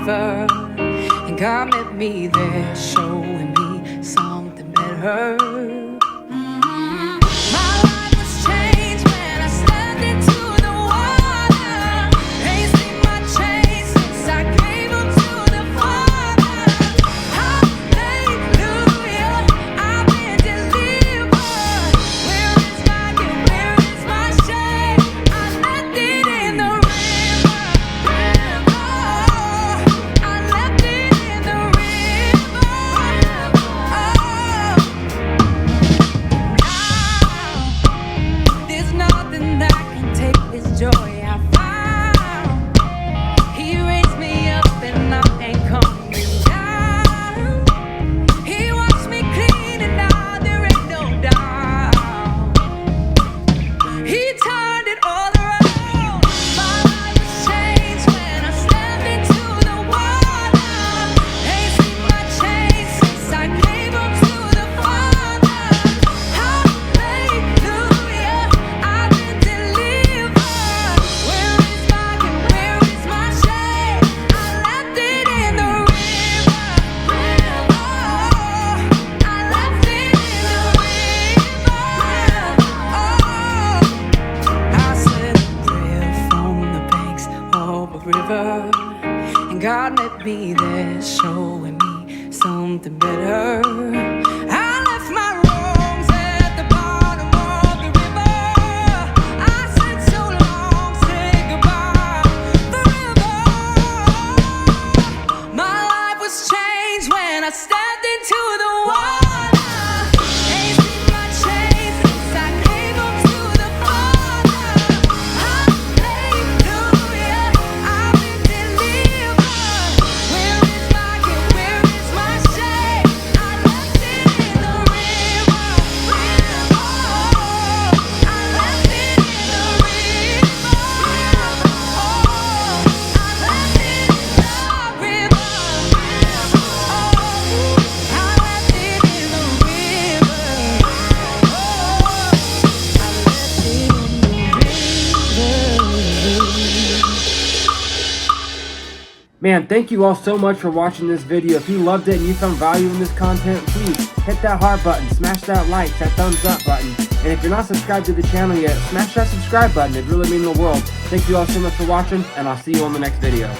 river, and God met me there, showing me something better. My life was changed when I stepped into the water. Ain't seen my change since I gave up to the Father. Hallelujah, I've been delivered. Where is my guilt? Where is my shame? I left it in the river. I left it in the river. There's nothing that can take this joy I found. He raised me up and I ain't coming down. He washed me clean and now there ain't no doubt. He turned it all around. My life was changed when I stepped into the water. Ain't seen my change since I gave up to the Father. Hallelujah, I've been delivered. Where is my guilt? Where is my shame? I left it in the river. I left it in the river. I said a prayer from the banks of a river, and God met me there, showing me something better. I left my wrongs at the bottom of the river. I said so long, say goodbye forever. My life was changed when I stepped into the water. Ain't seen my change since I gave up to the Father. Hallelujah, I've been delivered. Where is my guilt? Where is my shame? I left it in the river. I left it in the river. Man, thank you all so much for watching this video. If you loved it and you found value in this content, please hit that heart button, smash that like, that thumbs up button. And if you're not subscribed to the channel yet, smash that subscribe button. It really means the world. Thank you all so much for watching, and I'll see you on the next video.